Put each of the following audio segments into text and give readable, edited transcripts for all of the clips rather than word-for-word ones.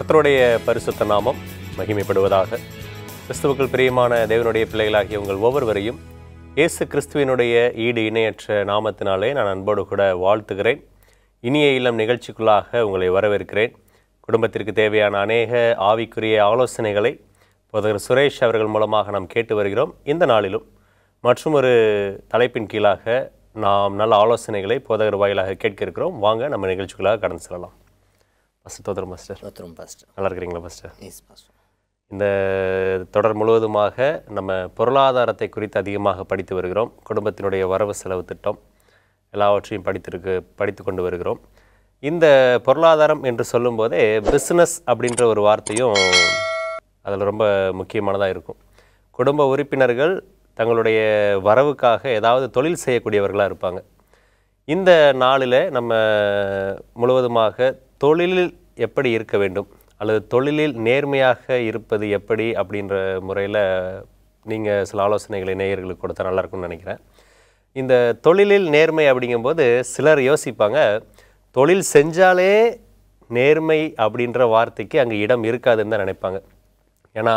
கர்த்தருடைய பரிசுத்த நாமம் மகிமைப்படுவதாக. கிறிஸ்துவுக்குள் பிரியமான தேவனுடைய பிள்ளைகளாகிய உங்கள் ஒவ்வொருவரையும் இயேசு கிறிஸ்துவினுடைய ஈடு இணையற்ற நாமத்தினாலே நான் அன்போடு கூட வாழ்த்துகிறேன். இனிய இல்லம் நிகழ்ச்சிக்குள்ளாக உங்களை வரவேற்கிறேன். குடும்பத்திற்கு தேவையான அநேக ஆவிக்குரிய ஆலோசனைகளை போதகர் சுரேஷ் அவர்கள் மூலமாக நாம் கேட்டு வருகிறோம். இந்த நாளிலும் மற்றும் ஒரு தலைப்பின் கீழாக நாம் நல்ல ஆலோசனைகளை போதகர் வாயிலாக கேட்க இருக்கிறோம். வாங்க நம்ம நிகழ்ச்சிக்குள்ளாக கடந்து செல்லலாம். ஃபஸ்ட்டு தோதர் மாஸ்டர். நல்லா இருக்கிறீங்களா பாஸ்டர்? இந்த தொடர் முழுவதுமாக நம்ம பொருளாதாரத்தை குறித்து அதிகமாக படித்து வருகிறோம். குடும்பத்தினுடைய வரவு செலவு திட்டம் எல்லாவற்றையும் படித்து கொண்டு வருகிறோம். இந்த பொருளாதாரம் என்று சொல்லும்போதே பிஸ்னஸ் அப்படின்ற ஒரு வார்த்தையும் அதில் ரொம்ப முக்கியமானதாக இருக்கும். குடும்ப உறுப்பினர்கள் தங்களுடைய வரவுக்காக ஏதாவது தொழில் செய்யக்கூடியவர்களாக இருப்பாங்க. இந்த நாளில் நம்ம முழுவதுமாக தொழிலில் எப்படி இருக்க வேண்டும் அல்லது தொழிலில் நேர்மையாக இருப்பது எப்படி அப்படின்ற முறையில் நீங்கள் சில ஆலோசனைகளை நேயர்களுக்கு கொடுத்தா நல்லாயிருக்கும்னு நினைக்கிறேன். இந்த தொழிலில் நேர்மை அப்படிங்கும்போது சிலர் யோசிப்பாங்க, தொழில் செஞ்சாலே நேர்மை அப்படின்ற வார்த்தைக்கு அங்கே இடம் இருக்காதுன்னு தான் நினைப்பாங்க. ஏன்னா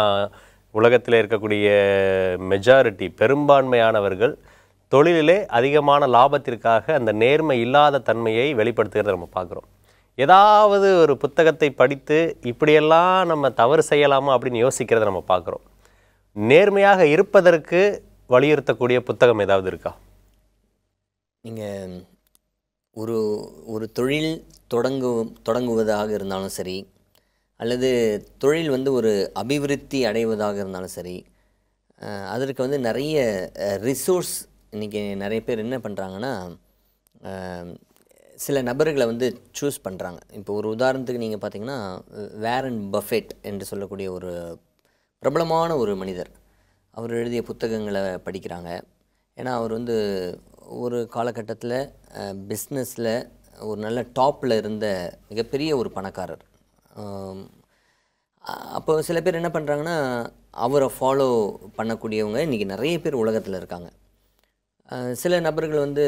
உலகத்தில் இருக்கக்கூடிய மெஜாரிட்டி பெரும்பான்மையானவர்கள் தொழிலிலே அதிகமான லாபத்திற்காக அந்த நேர்மை இல்லாத தன்மையை வெளிப்படுத்துகிறத நம்ம பார்க்குறோம். ஏதாவது ஒரு புத்தகத்தை படித்து இப்படியெல்லாம் நம்ம தவறு செய்யலாமா அப்படின்னு யோசிக்கிறத நம்ம பார்க்குறோம். நேர்மையாக இருப்பதற்கு வலியுறுத்தக்கூடிய புத்தகம் ஏதாவது இருக்கா? நீங்கள் ஒரு தொழில் தொடங்குவதாக இருந்தாலும் சரி, அல்லது தொழில் ஒரு அபிவிருத்தி அடைவதாக இருந்தாலும் சரி, அதற்கு நிறைய ரிசோர்ஸ் இன்றைக்கி நிறைய பேர் என்ன பண்ணுறாங்கன்னா, சில நபர்களை சூஸ் பண்ணுறாங்க. இப்போ ஒரு உதாரணத்துக்கு நீங்கள் பார்த்தீங்கன்னா, வாரன் பஃபெட் என்று சொல்லக்கூடிய ஒரு பிரபலமான ஒரு மனிதர், அவர் எழுதிய புத்தகங்களை படிக்கிறாங்க. ஏன்னா அவர் ஒரு காலகட்டத்தில் பிஸ்னஸில் ஒரு நல்ல டாப்பில் இருந்த மிகப்பெரிய ஒரு பணக்காரர். அப்போ சில பேர் என்ன பண்ணுறாங்கன்னா, அவரை ஃபாலோ பண்ணக்கூடியவங்க இன்றைக்கி நிறைய பேர் உலகத்தில் இருக்காங்க. சில நபர்கள்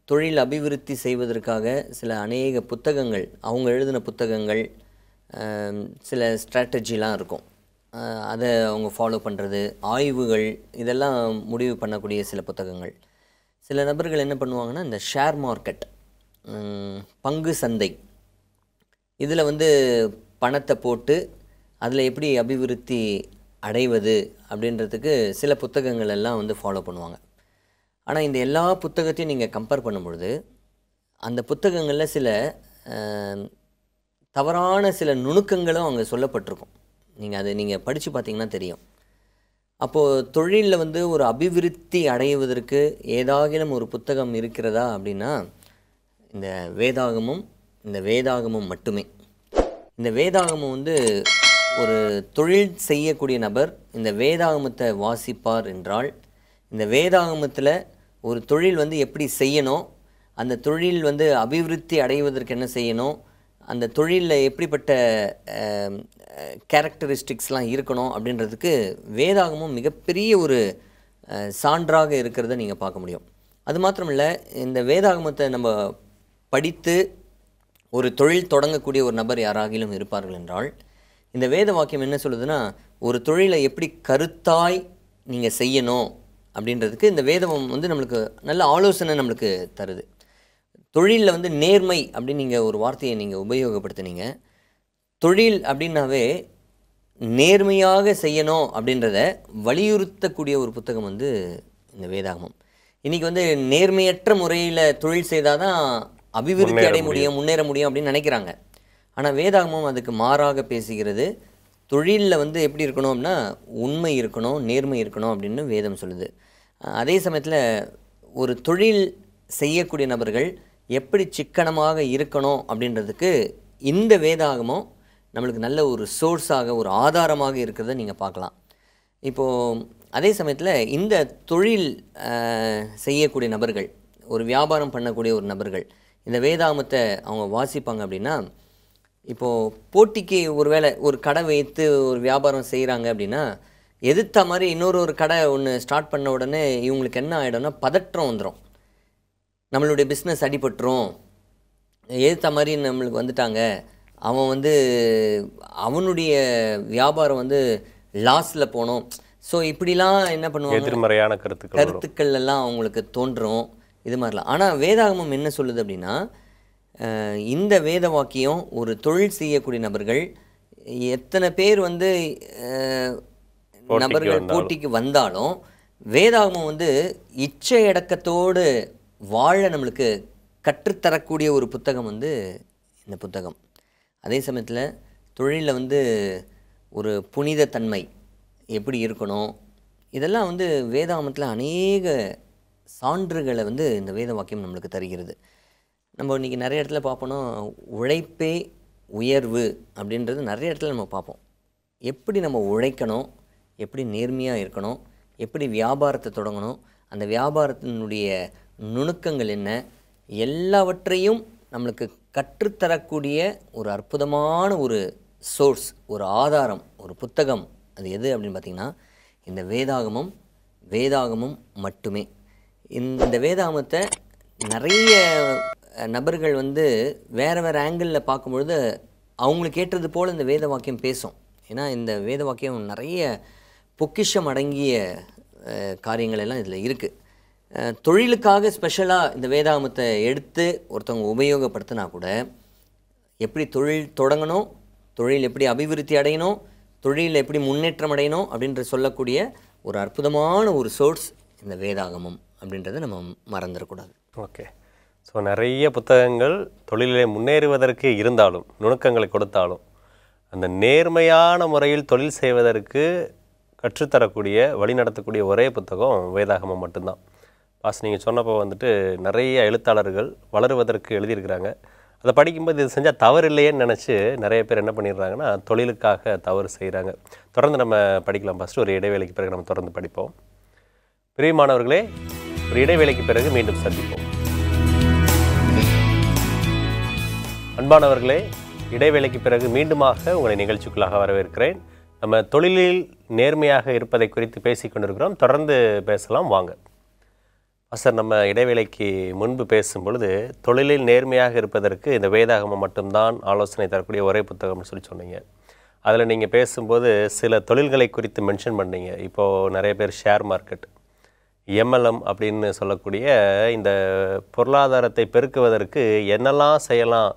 தொழில் அபிவிருத்தி செய்வதற்காக சில அநேக புத்தகங்கள், அவங்க எழுதின புத்தகங்கள், சில ஸ்ட்ராட்டஜிலாம் இருக்கும், அதை அவங்க ஃபாலோ பண்ணுறது, ஆய்வுகள், இதெல்லாம் முடிவு பண்ணக்கூடிய சில புத்தகங்கள். சில நபர்கள் என்ன பண்ணுவாங்கன்னா, இந்த ஷேர் மார்க்கெட், பங்கு சந்தை, இதில் பணத்தை போட்டு அதில் எப்படி அபிவிருத்தி அடைவது அப்படின்றதுக்கு சில புத்தகங்கள் எல்லாம் ஃபாலோ பண்ணுவாங்க. ஆனால் இந்த எல்லா புத்தகத்தையும் நீங்கள் கம்பேர் பண்ணும்பொழுது அந்த புத்தகங்களில் சில தவறான சில நுணுக்கங்களும் அங்கே சொல்லப்பட்டிருக்கும். நீங்கள் படித்து பார்த்தீங்கன்னா தெரியும். அப்போது தொழிலில் ஒரு அபிவிருத்தி அடைவதற்கு ஏதாகிலும் ஒரு புத்தகம் இருக்கிறதா அப்படின்னா இந்த வேதாகமும் மட்டுமே. இந்த வேதாகமம் ஒரு தொழில் செய்யக்கூடிய நபர் இந்த வேதாகமத்தை வாசிப்பார் என்றால், இந்த வேதாகமத்தில் ஒரு தொழில் எப்படி செய்யணும், அந்த தொழில் அபிவிருத்தி அடைவதற்கு என்ன செய்யணும், அந்த தொழிலில் எப்படிப்பட்ட கேரக்டரிஸ்டிக்ஸ்லாம் இருக்கணும் அப்படின்றதுக்கு வேதாகமும் மிகப்பெரிய ஒரு சான்றாக இருக்கிறத நீங்கள் பார்க்க முடியும். அது மாத்திரமில்லை, இந்த வேதாகமத்தை நம்ம படித்து ஒரு தொழில் தொடங்கக்கூடிய ஒரு நபர் யாராகிலும் இருப்பார்கள் என்றால், இந்த வேத வாக்கியம் என்ன சொல்லுதுன்னா, ஒரு தொழிலை எப்படி கருத்தாய் நீங்கள் செய்யணும் அப்படின்றதுக்கு இந்த வேதம் நம்மளுக்கு நல்ல ஆலோசனை நம்மளுக்கு தருது. தொழிலில் நேர்மை அப்படின்னு நீங்கள் ஒரு வார்த்தையை நீங்கள் உபயோகப்படுத்தினீங்க. தொழில் அப்படின்னாவே நேர்மையாக செய்யணும் அப்படின்றத வலியுறுத்தக்கூடிய ஒரு புத்தகம் இந்த வேதாகமம். இன்றைக்கி நேர்மையற்ற முறையில் தொழில் செய்தால் தான் அபிவிருத்தி அடைய முடியும், முன்னேற முடியும் அப்படின்னு நினைக்கிறாங்க. ஆனால் வேதாகமம் அதுக்கு மாறாக பேசுகிறது. தொழிலில் எப்படி இருக்கணும் அப்படின்னா உண்மை இருக்கணும், நேர்மை இருக்கணும் அப்படின்னு வேதம் சொல்லுது. அதே சமயத்தில் ஒரு தொழில் செய்யக்கூடிய நபர்கள் எப்படி சிக்கனமாக இருக்கணும் அப்படின்றதுக்கு இந்த வேதாகமம் நம்மளுக்கு நல்ல ஒரு சோர்ஸாக, ஒரு ஆதாரமாக இருக்கிறத நீங்கள் பார்க்கலாம். இப்போது அதே சமயத்தில் இந்த தொழில் செய்யக்கூடிய நபர்கள், ஒரு வியாபாரம் பண்ணக்கூடிய ஒரு நபர்கள் இந்த வேதாகமத்தை அவங்க வாசிப்பாங்க அப்படின்னா, இப்போது போட்டிக்கு ஒரு கடை வைத்து ஒரு வியாபாரம் செய்கிறாங்க அப்படின்னா, எதிர்த்த மாதிரி இன்னொரு கடை ஒன்று ஸ்டார்ட் பண்ண உடனே இவங்களுக்கு என்ன ஆகிடும்னா பதற்றம் வந்துடும். நம்மளுடைய பிஸ்னஸ் அடிபட்டுரும், எதிர்த்த மாதிரி நம்மளுக்கு வந்துட்டாங்க அவன் வந்து அவனுடைய வியாபாரம் வந்து லாஸில் போனோம். ஸோ இப்படிலாம் என்ன பண்ணுவாங்க, எதிர்மறையான கருத்துக்கள் எல்லாம் அவங்களுக்கு தோன்றும், இது மாதிரிலாம். ஆனால் வேதாகமம் என்ன சொல்லுது அப்படின்னா, இந்த வேத வாக்கியம் ஒரு தொழில் செய்யக்கூடிய நபர்கள் எத்தனை பேர் வந்து நபர்கள் போட்டிக்கு வந்தாலும் வேதாகமம் வந்து இச்சை அடக்கத்தோடு வாழ நம்மளுக்கு கற்றுத்தரக்கூடிய ஒரு புத்தகம் வந்து இந்த புத்தகம். அதே சமயத்தில் தொழிலில் வந்து ஒரு புனித தன்மை எப்படி இருக்கணும், இதெல்லாம் வந்து வேதாகமத்தில் அநேக சான்றுகளை வந்து இந்த வேத வாக்கியம் நம்மளுக்கு தருகிறது. நம்ம இன்றைக்கி நிறைய இடத்துல பார்ப்போன்னா உழைப்பே உயர்வு அப்படின்றது நிறைய இடத்துல நம்ம பார்ப்போம். எப்படி நம்ம உழைக்கணும், எப்படி நேர்மையாக இருக்கணும், எப்படி வியாபாரத்தை தொடங்கணும், அந்த வியாபாரத்தினுடைய நுணுக்கங்கள் என்ன, எல்லாவற்றையும் நம்மளுக்கு கற்றுத்தரக்கூடிய ஒரு அற்புதமான ஒரு சோர்ஸ், ஒரு ஆதாரம், ஒரு புத்தகம் அது எது அப்படின்னு பார்த்திங்கன்னா இந்த வேதாகமம் மட்டுமே. இந்த வேதாகமத்தை நிறைய நபர்கள் வந்து வேறு ஆங்கிளில் பார்க்கும்பொழுது அவங்களுக்கு ஏற்றது போல் இந்த வேத வாக்கியம் பேசும். ஏன்னா இந்த வேத வாக்கியம் நிறைய பொக்கிஷம் அடங்கிய காரியங்கள் எல்லாம் இதில் இருக்குது. தொழிலுக்காக ஸ்பெஷலாக இந்த வேதாகமத்தை எடுத்து ஒருத்தவங்க உபயோகப்படுத்தினா கூட எப்படி தொழில் தொடங்கணும், தொழில் எப்படி அபிவிருத்தி அடையணும், தொழிலில் எப்படி முன்னேற்றம் அடையணும் அப்படின்ற சொல்லக்கூடிய ஒரு அற்புதமான ஒரு சோர்ஸ் இந்த வேதாகமம் அப்படின்றத நம்ம மறந்துடக்கூடாது. ஓகே. ஸோ நிறைய புத்தகங்கள் தொழிலிலே முன்னேறுவதற்கு இருந்தாலும், நுணுக்கங்களை கொடுத்தாலும், அந்த நேர்மையான முறையில் தொழில் செய்வதற்கு கற்றுத்தரக்கூடிய, வழி நடத்தக்கூடிய ஒரே புத்தகம் வேதாகமம் மட்டும்தான். நீங்கள் சொன்னப்போ வந்துட்டு நிறைய எழுத்தாளர்கள் வளருவதற்கு எழுதியிருக்கிறாங்க. அதை படிக்கும்போது இது செஞ்சால் தவறு இல்லையேன்னு நினச்சி நிறைய பேர் என்ன பண்ணிடுறாங்கன்னா தொழிலுக்காக தவறு செய்கிறாங்க. தொடர்ந்து நம்ம படிக்கலாம். ஃபஸ்ட்டு ஒரு இடைவேளைக்கு பிறகு நம்ம தொடர்ந்து படிப்போம். பிரியமானவர்களே, ஒரு இடைவேளைக்கு பிறகு மீண்டும் சந்திப்போம். அன்பானவர்களே, இடைவேளைக்கு பிறகு மீண்டுமாக உங்களை நிகழ்ச்சிக்குள்ளாக வரவேற்கிறேன். நம்ம தொழிலில் நேர்மையாக இருப்பதை குறித்து பேசிக்கொண்டிருக்கிறோம். தொடர்ந்து பேசலாம் வாங்க. சார், நம்ம இடைவேளைக்கு முன்பு பேசும் பொழுது தொழிலில் நேர்மையாக இருப்பதற்கு இந்த வேதாகமம் மட்டும்தான் ஆலோசனை தரக்கூடிய ஒரே புத்தகம்னு சொன்னீங்க. அதில் நீங்கள் பேசும்போது சில தொழில்களை குறித்து மென்ஷன் பண்ணீங்க. இப்போது நிறைய பேர் ஷேர் மார்க்கெட், எம்எல்எம் அப்படின்னு சொல்லக்கூடிய இந்த பொருளாதாரத்தை பெருக்குவதற்கு என்னெல்லாம் செய்யலாம்,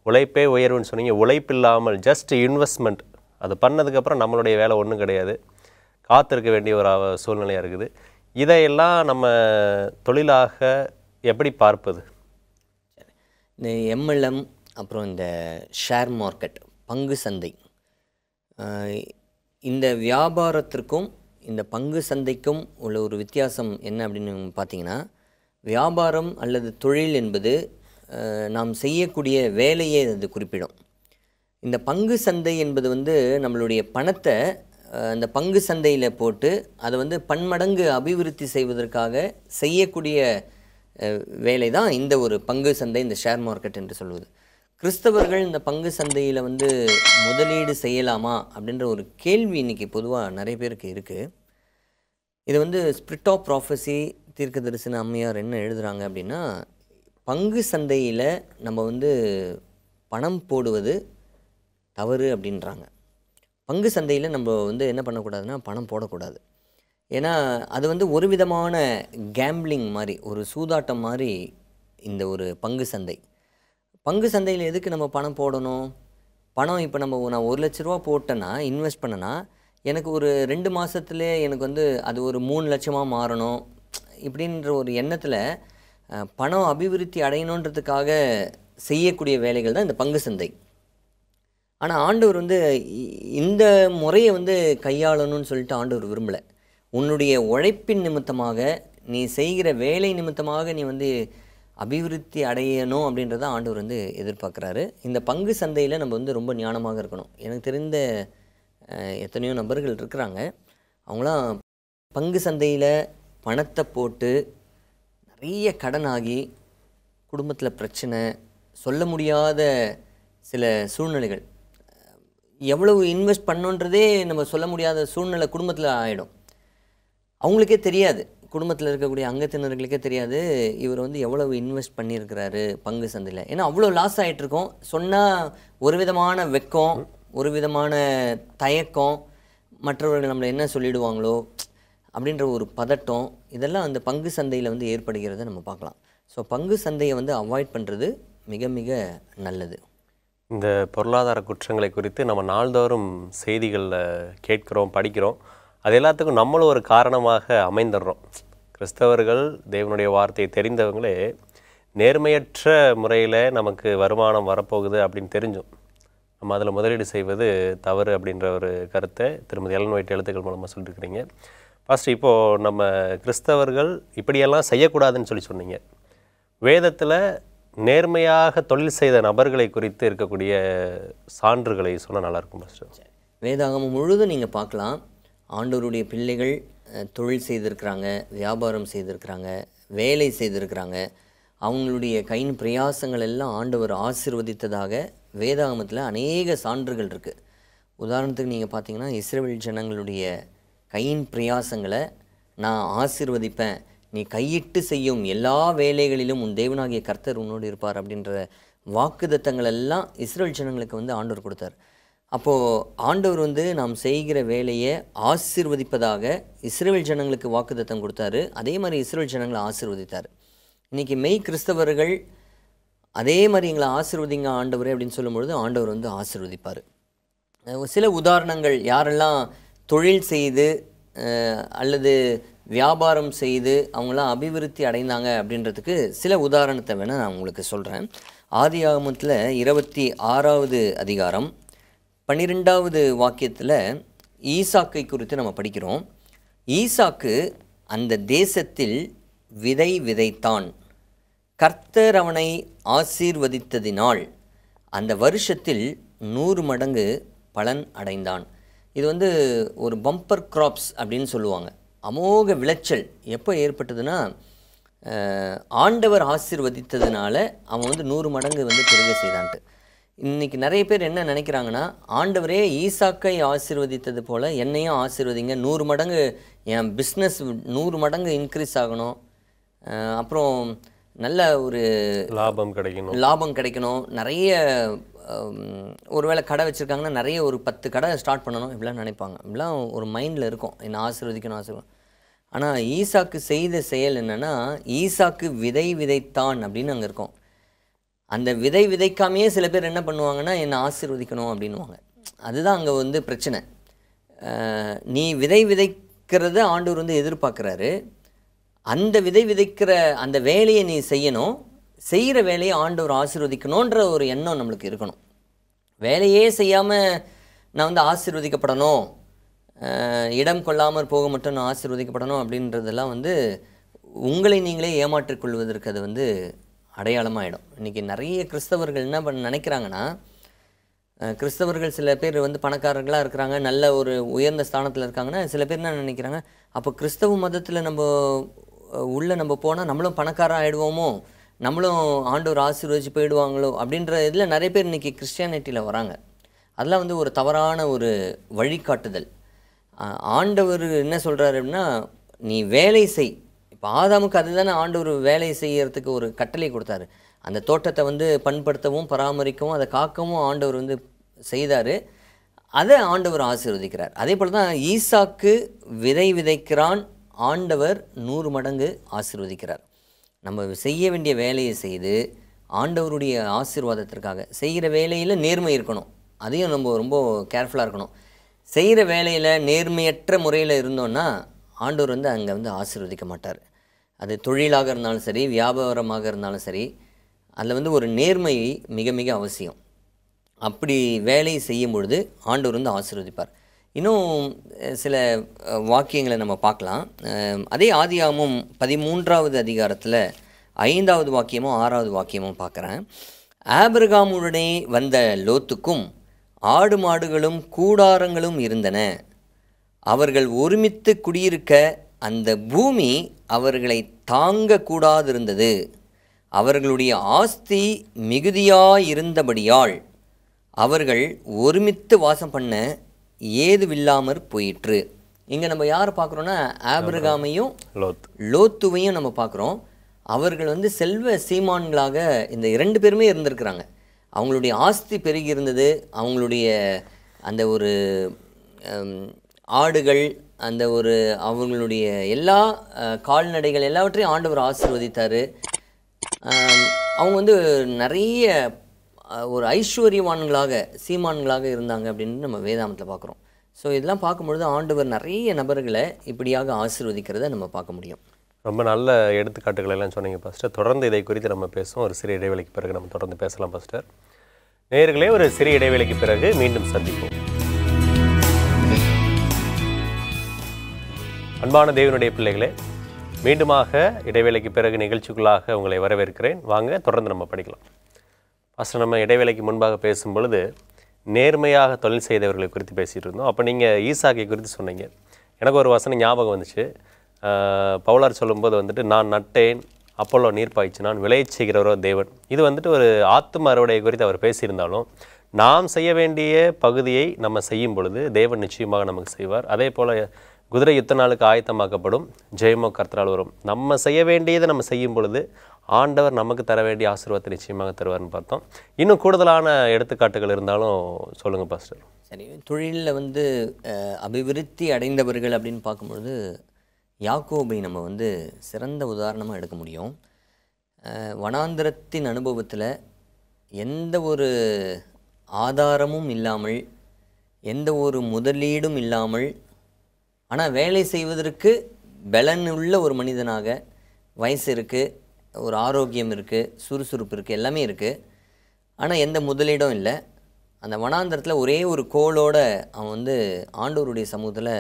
உழைப்பே உயர்வுன்னு சொன்னீங்க. உழைப்பு இல்லாமல் ஜஸ்ட் இன்வெஸ்ட்மெண்ட், அது பண்ணதுக்கப்புறம் நம்மளுடைய வேலை ஒன்றும் கிடையாது, காத்திருக்க வேண்டிய ஒரு சூழ்நிலையாக இருக்குது. இதையெல்லாம் நம்ம தொழிலாக எப்படி பார்ப்பது? இந்த எம்எல்எம், அப்புறம் இந்த ஷேர் மார்க்கெட், பங்கு சந்தை, இந்த வியாபாரத்திற்கும் இந்த பங்கு சந்தைக்கும் உள்ள ஒரு வித்தியாசம் என்ன அப்படின்னு பார்த்தீங்கன்னா, வியாபாரம் அல்லது தொழில் என்பது நாம் செய்யக்கூடிய வேலையை அது குறிப்பிடும். இந்த பங்கு சந்தை என்பது வந்து நம்மளுடைய பணத்தை அந்த பங்கு சந்தையில் போட்டு அதை வந்து பன்மடங்கு அபிவிருத்தி செய்வதற்காக செய்யக்கூடிய வேலை தான் இந்த ஒரு பங்கு சந்தை, இந்த ஷேர் மார்க்கெட் என்று சொல்வது. கிறிஸ்தவர்கள் இந்த பங்கு சந்தையில் வந்து முதலீடு செய்யலாமா அப்படின்ற ஒரு கேள்வி இன்றைக்கி பொதுவாக நிறைய பேருக்கு இருக்குது. இது வந்து ஸ்பிரிட் ஆஃப் ப்ராஃபஸி தீர்க்க தரிசன அம்மையார் என்ன எழுதுகிறாங்க அப்படின்னா, பங்கு சந்தையில் நம்ம வந்து பணம் போடுவது தவறு அப்படின்றாங்க. பங்கு சந்தையில் நம்ம வந்து என்ன பண்ணக்கூடாதுன்னா பணம் போடக்கூடாது. ஏன்னா அது வந்து ஒரு விதமான கேம்பிளிங் மாதிரி, ஒரு சூதாட்டம் மாதிரி இந்த ஒரு பங்கு சந்தை. பங்கு சந்தையில் எதுக்கு நம்ம பணம் போடணும்? பணம் இப்போ நான் 1 லட்ச ரூபா போட்டேன்னா, இன்வெஸ்ட் பண்ணேன்னா, எனக்கு ஒரு 2 மாதத்துலேயே எனக்கு வந்து அது ஒரு 3 லட்சமாக மாறணும் இப்படின்ற ஒரு எண்ணத்தில் பணம் அபிவிருத்தி அடையணுன்றதுக்காக செய்யக்கூடிய வேலைகள் தான் இந்த பங்கு சந்தை. ஆனால் ஆண்டவர் வந்து இந்த முறையை வந்து கையாளணும்னு சொல்லிட்டு ஆண்டவர் விரும்பலை. உன்னுடைய உழைப்பின் நிமித்தமாக, நீ செய்கிற வேலை நிமித்தமாக நீ வந்து அபிவிருத்தி அடையணும் அப்படின்றத ஆண்டவர் வந்து எதிர்பார்க்குறாரு. இந்த பங்கு சந்தையில் நம்ம வந்து ரொம்ப ஞானமாக இருக்கணும். எனக்கு தெரிந்த எத்தனையோ நபர்கள் இருக்கிறாங்க, அவங்களாம் பங்கு சந்தையில் பணத்தை போட்டு நிறைய கடனாகி, குடும்பத்தில் பிரச்சனை, சொல்ல முடியாத சில சூழ்நிலைகள், எவ்வளவு இன்வெஸ்ட் பண்ணோன்றதே நம்ம சொல்ல முடியாத சூழ்நிலை குடும்பத்தில் ஆகிடும். அவங்களுக்கே தெரியாது குடும்பத்தில் இருக்கக்கூடிய அங்கத்தினர்களுக்கே தெரியாது இவர் வந்து எவ்வளவு இன்வெஸ்ட் பண்ணியிருக்கிறாரு பங்கு சந்தையில். ஏன்னா அவ்வளோ லாஸ் ஆகிட்டு இருக்கோம். சொன்னால் ஒரு விதமான வெக்கம், ஒரு விதமான தயக்கம், மற்றவர்கள் நம்மளை என்ன சொல்லிடுவாங்களோ அப்படின்ற ஒரு பதட்டம், இதெல்லாம் அந்த பங்கு சந்தையில் வந்து ஏற்படுகிறத நம்ம பார்க்கலாம். ஸோ பங்கு சந்தையை வந்து அவாய்ட் பண்ணுறது மிக மிக நல்லது. இந்த பொருளாதார குற்றங்களை குறித்து நம்ம நாள்தோறும் செய்திகளில் கேட்குறோம், படிக்கிறோம். அது எல்லாத்துக்கும் நம்மளும் ஒரு காரணமாக அமைந்துடுறோம். கிறிஸ்தவர்கள், தேவனுடைய வார்த்தையை தெரிந்தவங்களே நேர்மையற்ற முறையில் நமக்கு வருமானம் வரப்போகுது அப்படின்னு தெரிஞ்சும் நம்ம அதில் முதலீடு செய்வது தவறு அப்படின்ற ஒரு கருத்தை திருமதி எலன் ஒயிட் எழுத்துக்கள் மூலமாக சொல்லியிருக்கிறீங்க. ஃபஸ்ட்டு இப்போது நம்ம கிறிஸ்தவர்கள் இப்படியெல்லாம் செய்யக்கூடாதுன்னு சொன்னீங்க. வேதத்தில் நேர்மையாக தொழில் செய்த நபர்களை குறித்து இருக்கக்கூடிய சான்றுகளை சொன்னால் நல்லாயிருக்கும். ஃபஸ்ட்டு வேதாகமம் முழுதும் நீங்கள் பார்க்கலாம். ஆண்டவருடைய பிள்ளைகள் தொழில் செய்திருக்கிறாங்க, வியாபாரம் செய்திருக்கிறாங்க, வேலை செய்திருக்கிறாங்க. அவங்களுடைய கையின் பிரயாசங்கள் எல்லாம் ஆண்டவர் ஆசீர்வதித்ததாக வேதாகமத்தில் அநேக சான்றுகள் இருக்குது. உதாரணத்துக்கு நீங்கள் பார்த்தீங்கன்னா, இஸ்ரவேல் ஜனங்களுடைய கையின் பிரயாசங்களை நான் ஆசீர்வதிப்பேன், நீ கையிட்டு செய்யும் எல்லா வேலைகளிலும் உன் தேவனாகிய கர்த்தர் உன்னோடு இருப்பார் அப்படின்ற வாக்குத்தத்தங்கள் எல்லாம் இஸ்ரவேல் ஜனங்களுக்கு வந்து ஆண்டவர் கொடுத்தார். அப்போது ஆண்டவர் வந்து நாம் செய்கிற வேலையை ஆசீர்வதிப்பதாக இஸ்ரவேல் ஜனங்களுக்கு வாக்குத்தத்தம் கொடுத்தாரு. அதே மாதிரி இஸ்ரவேல் ஜனங்களை ஆசீர்வதித்தார். இன்றைக்கி மெய் கிறிஸ்தவர்கள் அதே மாதிரி எங்களை ஆசீர்வதிங்க ஆண்டவரே அப்படின்னு சொல்லும்பொழுது ஆண்டவர் வந்து ஆசீர்வதிப்பார். சில உதாரணங்கள், யாரெல்லாம் தொழில் செய்து அல்லது வியாபாரம் செய்து அவங்களாம் அபிவிருத்தி அடைந்தாங்க அப்படின்றதுக்கு சில உதாரணத்தை வேணால் நான் உங்களுக்கு சொல்கிறேன். ஆதியாகமத்தில் 26வது அதிகாரம் 12வது வாக்கியத்தில் ஈசாக்கை குறித்து நம்ம படிக்கிறோம். ஈசாக்கு அந்த தேசத்தில் விதை விதைத்தான், கர்த்தர் அவனை ஆசீர்வதித்ததினால் அந்த வருஷத்தில் 100 மடங்கு பலன் அடைந்தான். இது வந்து ஒரு பம்பர் கிராப்ஸ் அப்படின்னு சொல்லுவாங்க. அமோக விளைச்சல் எப்போ ஏற்பட்டதுன்னா, ஆண்டவர் ஆசீர்வதித்ததுனால அவன் வந்து 100 மடங்கு வந்து பெருக செய்தான்ட்டு. இன்றைக்கி நிறைய பேர் என்ன நினைக்கிறாங்கன்னா, ஆண்டவரே ஈசாக்கை ஆசீர்வதித்தது போல் என்னையும் ஆசீர்வதிங்க, 100 மடங்கு என் பிஸ்னஸ் 100 மடங்கு இன்க்ரீஸ் ஆகணும், அப்புறம் நல்ல ஒரு லாபம் கிடைக்கணும், நிறைய ஒருவேளை கடை வச்சுருக்காங்கன்னா நிறைய ஒரு 10 கடை ஸ்டார்ட் பண்ணணும், இப்படிலாம் நினைப்பாங்க. இப்படிலாம் ஒரு மைண்டில் இருக்கும், என்னை ஆசீர்வதிக்கணும். ஆனால் ஈசாக்கு செய்த செயல் என்னென்னா, ஈசாக்கு விதை விதைத்தான் அப்படின்னு அங்கே இருக்கும். அந்த விதை விதைக்காமையே சில பேர் என்ன பண்ணுவாங்கன்னா, என்னை ஆசீர்வதிக்கணும் அப்படின்வாங்க. அதுதான் அங்கே வந்து பிரச்சனை. நீ விதை விதைக்கிறத ஆண்டவர் வந்து எதிர்பார்க்குறாரு. அந்த விதை விதைக்கிற அந்த வேலையை நீ செய்யணும், செய்கிற வேலையை ஆண்டவர் ஆசீர்வதிக்கணுன்ற ஒரு எண்ணம் நம்மளுக்கு இருக்கணும். வேலையே செய்யாமல் நான் வந்து ஆசீர்வதிக்கப்படணும், இடம் கொள்ளாமல் போக மட்டும் நான் ஆசீர்வதிக்கப்படணும் அப்படின்றதெல்லாம் வந்து உங்களை நீங்களே ஏமாற்றிக்கொள்வதற்கு அது வந்து அடையாளமாகிடும். இன்றைக்கி நிறைய கிறிஸ்தவர்கள் என்ன நினைக்கிறாங்கன்னா, கிறிஸ்தவர்கள் சில பேர் வந்து பணக்காரர்களாக இருக்கிறாங்க, நல்ல ஒரு உயர்ந்த ஸ்தானத்தில் இருக்காங்கன்னா, சில பேர் என்ன நினைக்கிறாங்க, அப்போ கிறிஸ்தவ மதத்தில் நம்ம போனால் நம்மளும் பணக்காரன் ஆகிடுவோமோ, நம்மளும் ஆண்டவர் ஆசீர்வதிச்சு போயிடுவாங்களோ அப்படின்ற இதில் நிறைய பேர் இன்றைக்கி கிறிஸ்டியானிட்டியில் வராங்க. அதெல்லாம் வந்து ஒரு தவறான ஒரு வழிகாட்டுதல். ஆண்டவர் என்ன சொல்கிறாரு அப்படின்னா, நீ வேலை செய். இப்போ ஆதாமுக்கு அதுதானே ஆண்டவர் வேலை செய்யறதுக்கு ஒரு கட்டளை கொடுத்தாரு. அந்த தோட்டத்தை வந்து பண்படுத்தவும் பராமரிக்கவும் அதை காக்கவும் ஆண்டவர் வந்து செய்தார். அதை ஆண்டவர் ஆசீர்வதிக்கிறார். அதே போல் தான் ஈசாக்கு விதை விதைக்கிறான், ஆண்டவர் 100 மடங்கு ஆசீர்வதிக்கிறார். நம்ம செய்ய வேண்டிய வேலையை செய்து ஆண்டவருடைய ஆசீர்வாதத்திற்காக செய்கிற வேலையில் நேர்மை இருக்கணும். அதையும் நம்ம ரொம்ப கேர்ஃபுல்லாக இருக்கணும். செய்கிற வேலையில் நேர்மையற்ற முறையில் இருந்தோன்னா ஆண்டவர் வந்து அங்கே வந்து ஆசீர்வதிக்க மாட்டார். அது தொழிலாக இருந்தாலும் சரி, வியாபாரமாக இருந்தாலும் சரி, அதில் வந்து ஒரு நேர்மை மிக மிக அவசியம். அப்படி வேலை செய்யும் பொழுது ஆண்டவர் வந்து ஆசீர்வதிப்பார். இன்னும் சில வாக்கியங்களை நம்ம பார்க்கலாம். அதே ஆதியாகமம் 13வது அதிகாரத்தில் 5வது வாக்கியமும் 6வது வாக்கியமும் பார்க்குறேன். ஆபிரகாமுடனே வந்த லோத்துக்கும் ஆடு மாடுகளும் கூடாரங்களும் இருந்தன. அவர்கள் ஒருமித்து குடியிருக்க அந்த பூமி அவர்களை தாங்கக்கூடாதிருந்தது. அவர்களுடைய ஆஸ்தி மிகுதியாயிருந்தபடியால் அவர்கள் ஒருமித்து வாசம் பண்ண ஏதுவில்லாமற் போயிற்று. இங்கே நம்ம யாரை பார்க்குறோன்னா ஆபிரகாமையும் லோத் லோத்துவையும் நம்ம பார்க்குறோம். அவர்கள் வந்து செல்வ சீமான்களாக இந்த 2 பேருமே இருந்திருக்கிறாங்க. அவங்களுடைய ஆஸ்தி பெருகி இருந்தது. அவங்களுடைய அந்த ஒரு ஆடுகள், அந்த ஒரு அவங்களுடைய எல்லா கால்நடைகள் எல்லாவற்றையும் ஆண்டவர் ஆசீர்வதித்தார். அவங்க வந்து நிறைய ஒரு ஐஸ்வர்யவான்களாக சீமான்களாக இருந்தாங்க அப்படின்னு நம்ம வேதாமத்தில் பார்க்குறோம். ஸோ இதெல்லாம் பார்க்கும்பொழுது ஆண்டவர் நிறைய நபர்களை இப்படியாக ஆசீர்வதிக்கிறத நம்ம பார்க்க முடியும். ரொம்ப நல்ல எடுத்துக்காட்டுகள் எல்லாம் சொன்னீங்க பாஸ்டர். தொடர்ந்து இதை குறித்து நம்ம பேசுவோம். ஒரு சிறிய இடைவெளிக்கு பிறகு நம்ம தொடர்ந்து பேசலாம் பாஸ்டர். நேயர்களே, ஒரு சிறிய இடைவெளிக்கு பிறகு மீண்டும் சந்திப்போம். அன்பான தேவனுடைய பிள்ளைகளே, மீண்டுமாக இடைவேளைக்கு பிறகு நிகழ்ச்சிக்குள்ளாக உங்களை வரவேற்கிறேன். வாங்க தொடர்ந்து நம்ம படிக்கலாம். பாஸ்டர், நம்ம இடைவேளைக்கு முன்பாக பேசும் பொழுது நேர்மையாக தொழில் செய்தவர்களை குறித்து பேசிகிட்டு இருந்தோம். அப்போ நீங்கள் ஈசாக்கை குறித்து சொன்னீங்க. எனக்கு ஒரு வசனம் ஞாபகம் வந்துச்சு. பவுலார் சொல்லும்போது வந்துட்டு, நான் நட்டேன், அப்போலோ நீர் பாய்ச்சி, நான் விளையச் செய்கிறவரோ தேவன். இது வந்துட்டு ஒரு ஆத்தும அறுவடை குறித்து அவர் பேசியிருந்தாலும், நாம் செய்ய வேண்டிய பகுதியை நம்ம செய்யும் பொழுது தேவன் நிச்சயமாக நமக்கு செய்வார். அதே போல் குதிரை யுத்த நாளுக்கு ஆயத்தமாக்கப்படும், ஜெயமோ கர்த்தரால் வரும். நம்ம செய்ய வேண்டியதை நம்ம செய்யும் பொழுது ஆண்டவர் நமக்கு தர வேண்டிய ஆசீர்வாதத்தை நிச்சயமாக தருவார்னு பார்த்தோம். இன்னும் கூடுதலான எடுத்துக்காட்டுகள் இருந்தாலும் சொல்லுங்கள் பாஸ்டர். சரி, தொழிலில் வந்து அபிவிருத்தி அடைந்தவர்கள் அப்படின்னு பார்க்கும்பொழுது யாக்கோபை நம்ம வந்து சிறந்த உதாரணமாக எடுக்க முடியும். வனாந்திரத்தின் அனுபவத்தில் எந்த ஒரு ஆதாரமும் இல்லாமல், எந்த ஒரு முதலீடும் இல்லாமல், ஆனால் வேலை செய்வதற்கு பலன் உள்ள ஒரு மனிதனாக, வயசு இருக்குது, ஒரு ஆரோக்கியம் இருக்குது, சுறுசுறுப்பு இருக்குது, எல்லாமே இருக்குது. ஆனால் எந்த முதலீடும் இல்லை. அந்த வனாந்திரத்தில் ஒரே ஒரு கோளோட அவன் வந்து ஆண்டவருடைய சமூகத்தில்,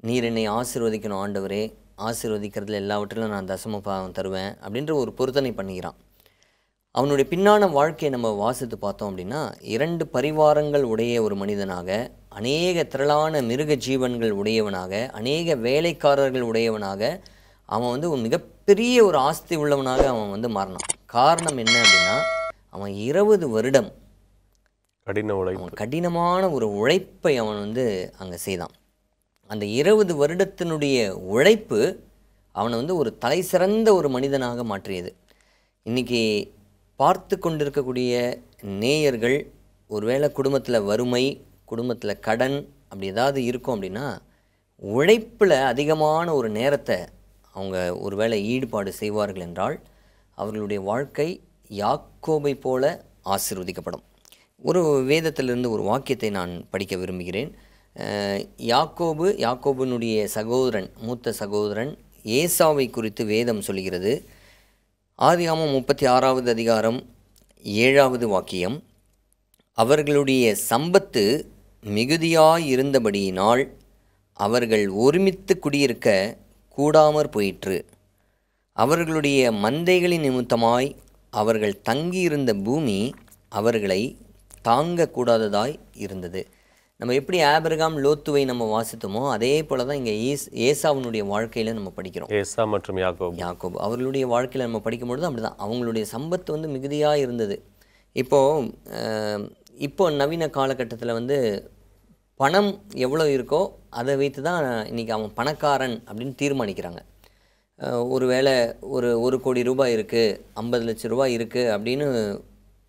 நீர் என்னை ஆசீர்வதிக்கணும் ஆண்டவரே, ஆசீர்வதிக்கிறதுல எல்லாவற்றிலும் நான் தசமபாகம் தருவேன் அப்படின்ற ஒரு பொருத்தனை பண்ணிக்கிறான். அவனுடைய பின்னான வாழ்க்கையை நம்ம வாசித்து பார்த்தோம் அப்படின்னா, 2 பரிவாரங்கள் உடைய ஒரு மனிதனாக, அநேக திரளான மிருக ஜீவன்கள் உடையவனாக, அநேக வேலைக்காரர்கள் உடையவனாக, அவன் வந்து ஒரு மிகப்பெரிய ஒரு ஆஸ்தி உள்ளவனாக அவன் வந்து மாறினான். காரணம் என்ன அப்படின்னா, அவன் 20 வருடம் கடினமான ஒரு உழைப்பை அவன் வந்து அங்கே செய்தான். அந்த 20 வருடத்தினுடைய உழைப்பு அவனை வந்து ஒரு தலை சிறந்த ஒரு மனிதனாக மாற்றியது. இன்றைக்கி பார்த்து கொண்டிருக்கக்கூடிய நேயர்கள், ஒருவேளை குடும்பத்தில் வறுமை, குடும்பத்தில் கடன் அப்படி ஏதாவது இருக்கும் அப்படின்னா, உழைப்பில் அதிகமான ஒரு நேரத்தை அவங்க ஒருவேளை ஈடுபாடு செய்வார்கள் என்றால், அவர்களுடைய வாழ்க்கை யாக்கோபை போல ஆசீர்வதிக்கப்படும். ஒரு வேதத்திலிருந்து ஒரு வாக்கியத்தை நான் படிக்க விரும்புகிறேன். யாக்கோபினுடைய சகோதரன், மூத்த சகோதரன் ஏசாவை குறித்து வேதம் சொல்கிறது. ஆதியாகமம் 36வது அதிகாரம் 7வது வாக்கியம், அவர்களுடைய சம்பத்து மிகுதியாயிருந்தபடியினால் அவர்கள் ஒருமித்து குடியிருக்க கூடாமற் போயிற்று. அவர்களுடைய மந்தைகளின் நிமித்தமாய் அவர்கள் தங்கியிருந்த பூமி அவர்களை தாங்கக்கூடாததாய் இருந்தது. நம்ம எப்படி ஆபிரகாம் லோத்துவை நம்ம வாசித்தோமோ அதே போல தான் இங்கே ஏசாவினுடைய வாழ்க்கையில் நம்ம படிக்கிறோம். ஏசா மற்றும் யாக்கோபு அவர்களுடைய வாழ்க்கையில் நம்ம படிக்கும்பொழுது அப்படி தான். அவங்களுடைய சம்பத்து வந்து மிகுதியாக இருந்தது. இப்போ நவீன காலகட்டத்தில் வந்து பணம் எவ்வளோ இருக்கோ அதை வைத்து தான் இன்றைக்கி அவன் பணக்காரன் அப்படின்னு தீர்மானிக்கிறாங்க. ஒருவேளை ஒரு 1 கோடி ரூபாய் இருக்குது, 50 லட்சம் ரூபாய் இருக்குது அப்படின்னு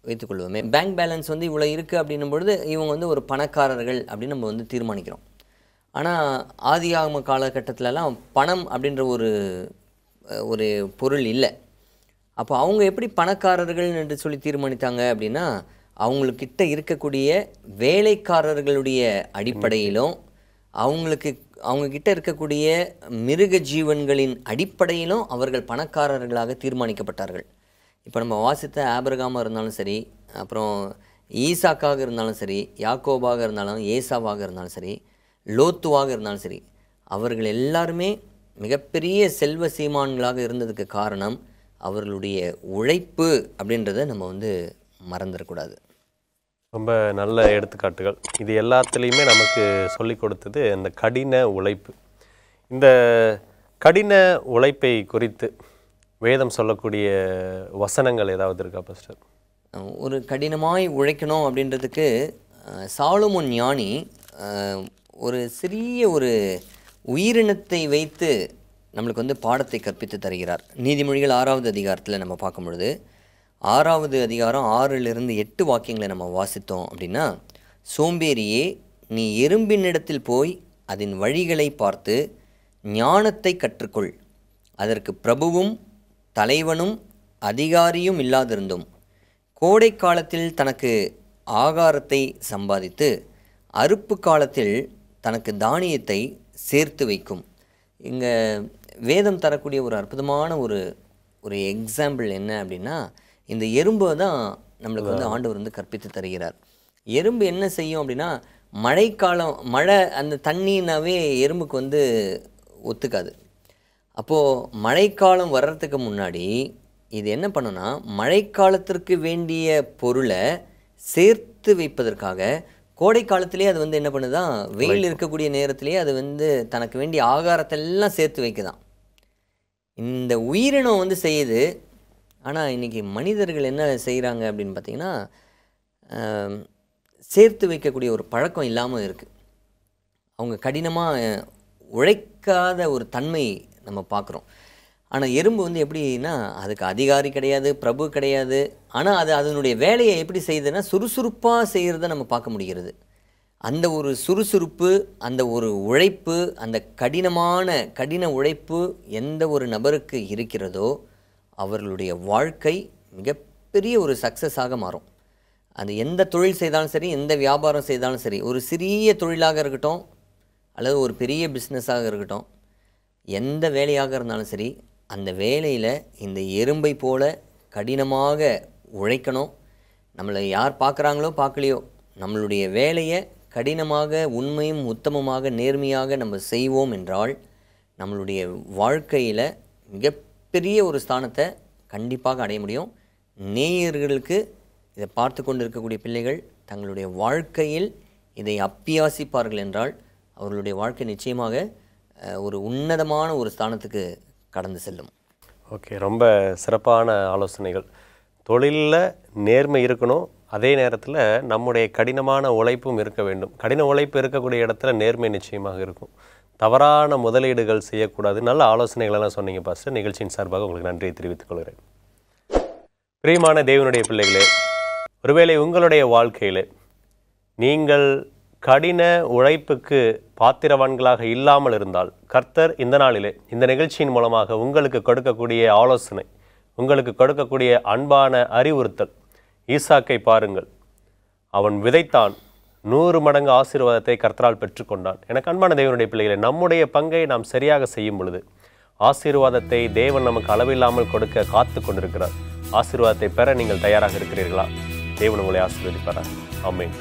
வைத்துக்கொள்வோமே. பேங்க் பேலன்ஸ் வந்து இவ்வளோ இருக்குது அப்படின்னும் பொழுது இவங்க வந்து ஒரு பணக்காரர்கள் அப்படின்னு நம்ம வந்து தீர்மானிக்கிறோம். ஆனால் ஆதியாகம காலகட்டத்திலலாம் பணம் அப்படின்ற ஒரு பொருள் இல்லை. அப்போ அவங்க எப்படி பணக்காரர்கள் என்று சொல்லி தீர்மானித்தாங்க அப்படின்னா, அவங்கக்கிட்ட இருக்கக்கூடிய வேலைக்காரர்களுடைய அடிப்படையிலும், அவங்கக்கிட்ட இருக்கக்கூடிய மிருக ஜீவன்களின் அடிப்படையிலும் அவர்கள் பணக்காரர்களாக தீர்மானிக்கப்பட்டார்கள். இப்போ நம்ம வாசித்த ஆபிரகாமாக இருந்தாலும் சரி, அப்புறம் ஈசாக்காக இருந்தாலும் சரி, யாக்கோபாக இருந்தாலும், ஏசாவாக இருந்தாலும் சரி, லோத்துவாக இருந்தாலும் சரி, அவர்கள் எல்லாருமே மிகப்பெரிய செல்வ சீமான்களாக இருந்ததுக்கு காரணம் அவர்களுடைய உழைப்பு அப்படின்றத நம்ம வந்து மறந்துடக்கூடாது. ரொம்ப நல்ல எடுத்துக்காட்டுகள். இது எல்லாத்துலேயுமே நமக்கு சொல்லி கொடுத்தது இந்த கடின உழைப்பு. இந்த கடின உழைப்பை குறித்து வேதம் சொல்லக்கூடிய வசனங்கள் ஏதாவது இருக்கா பாஸ்டர்? ஒரு கடினமாய் உழைக்கணும் அப்படின்றதுக்கு சாலமோன் ஞானி ஒரு சிறிய ஒரு உயிரினத்தை வைத்து நம்மளுக்கு வந்து பாடத்தை கற்பித்து தருகிறார். நீதிமொழிகள் 6வது அதிகாரத்தில் நம்ம பார்க்கும் பொழுது 6வது அதிகாரம் 6லிருந்து 8 வாக்கியங்களை நம்ம வாசித்தோம் அப்படின்னா, சோம்பேறியே, நீ எறும்பினிடத்தில் போய் அதன் வழிகளை பார்த்து ஞானத்தை கற்றுக்கொள். அதற்கு பிரபுவும் தலைவனும் அதிகாரியும் இல்லாதிருந்தும் கோடை காலத்தில் தனக்கு ஆகாரத்தை சம்பாதித்து அறுப்பு காலத்தில் தனக்கு தானியத்தை சேர்த்து வைக்கும். இங்கே வேதம் தரக்கூடிய ஒரு அற்புதமான ஒரு எக்ஸாம்பிள் என்ன அப்படின்னா, இந்த எறும்பை தான் நம்மளுக்கு வந்து ஆண்டவர் வந்து கற்பித்து தருகிறார். எறும்பு என்ன செய்யும் அப்படின்னா, மழைக்காலம், மழை அந்த தண்ணினாவே எறும்புக்கு வந்து ஒத்துக்காது. அப்போது மழைக்காலம் வர்றதுக்கு முன்னாடி இது என்ன பண்ணுன்னா, மழைக்காலத்திற்கு வேண்டிய பொருளை சேர்த்து வைப்பதற்காக கோடை காலத்திலே அது வந்து என்ன பண்ணுதான், வெயில் இருக்கக்கூடிய நேரத்திலே அது வந்து தனக்கு வேண்டிய ஆகாரத்தை எல்லாம் சேர்த்து வைக்குதான். இந்த உயிரினம் வந்து செய்யுது. ஆனால் இன்றைக்கி மனிதர்கள் என்ன செய்கிறாங்க அப்படின்னு பார்த்திங்கன்னா, சேர்த்து வைக்கக்கூடிய ஒரு பழக்கம் இல்லாமல் இருக்குது. அவங்க கடினமாக உழைக்காத ஒரு தன்மை நம்ம பார்க்குறோம். ஆனால் எறும்பு வந்து எப்படின்னா, அதுக்கு அதிகாரி கிடையாது, பிரபு கிடையாது. ஆனால் அது அதனுடைய வேலையை எப்படி செய்யுதுன்னா, சுறுசுறுப்பாக செய்கிறத நம்ம பார்க்க முடிகிறது. அந்த ஒரு சுறுசுறுப்பு, அந்த ஒரு உழைப்பு, அந்த கடின உழைப்பு எந்த ஒரு நபருக்கு இருக்கிறதோ அவர்களுடைய வாழ்க்கை மிகப்பெரிய ஒரு சக்ஸஸாக மாறும். அது எந்த தொழில் செய்தாலும் சரி, எந்த வியாபாரம் செய்தாலும் சரி, ஒரு சிறிய தொழிலாக இருக்கட்டும் அல்லது ஒரு பெரிய பிஸ்னஸாக இருக்கட்டும், எந்த வேலையாக இருந்தாலும் சரி, அந்த வேலையில் இந்த எறும்பை போல கடினமாக உழைக்கணும். நம்மளை யார் பார்க்குறாங்களோ பார்க்கலையோ, நம்மளுடைய வேலையை கடினமாக, உண்மையும் உத்தமமாக, நேர்மையாக நம்ம செய்வோம் என்றால் நம்மளுடைய வாழ்க்கையில் மிகப்பெரிய ஒரு ஸ்தானத்தை கண்டிப்பாக அடைய முடியும். நேயர்களுக்கு இதை பார்த்து கொண்டு இருக்கக்கூடிய பிள்ளைகள் தங்களுடைய வாழ்க்கையில் இதை அப்பியாசிப்பார்கள் என்றால் அவர்களுடைய வாழ்க்கை நிச்சயமாக ஒரு உன்னதமான ஒரு ஸ்தானத்துக்கு கடந்து செல்லும். ஓகே, ரொம்ப சிறப்பான ஆலோசனைகள். தொழிலில் நேர்மை இருக்கணும், அதே நேரத்தில் நம்முடைய கடினமான உழைப்பும் இருக்க வேண்டும். கடின உழைப்பு இருக்கக்கூடிய இடத்துல நேர்மை நிச்சயமாக இருக்கும். தவறான முதலீடுகள் செய்யக்கூடாது. நல்ல ஆலோசனைகளெல்லாம் சொன்னீங்க பாஸ்டர். நிகழ்ச்சியின் சார்பாக உங்களுக்கு நன்றியை தெரிவித்துக் கொள்கிறேன். பிரியமான தேவனுடைய பிள்ளைகளே, ஒருவேளை உங்களுடைய வாழ்க்கையில் நீங்கள் கடின உழைப்புக்கு பாத்திரவான்களாக இல்லாமல் இருந்தால், கர்த்தர் இந்த நாளிலே இந்த நிகழ்ச்சியின் மூலமாக உங்களுக்கு கொடுக்கக்கூடிய ஆலோசனை, உங்களுக்கு கொடுக்கக்கூடிய அன்பான அறிவுறுத்தல், ஈசாக்கை பாருங்கள், அவன் விதைத்தான், 100 மடங்கு ஆசீர்வாதத்தை கர்த்தரால் பெற்றுக்கொண்டான். எனக்கு அன்பான தேவனுடைய பிள்ளைகளை, நம்முடைய பங்கை நாம் சரியாக செய்யும் பொழுது ஆசீர்வாதத்தை தேவன் நமக்கு அளவில்லாமல் கொடுக்க காத்து கொண்டிருக்கிறார். ஆசீர்வாதத்தை பெற நீங்கள் தயாராக இருக்கிறீர்களா? தேவன் உங்களை ஆசீர்வதிப்பாராக. ஆமென்.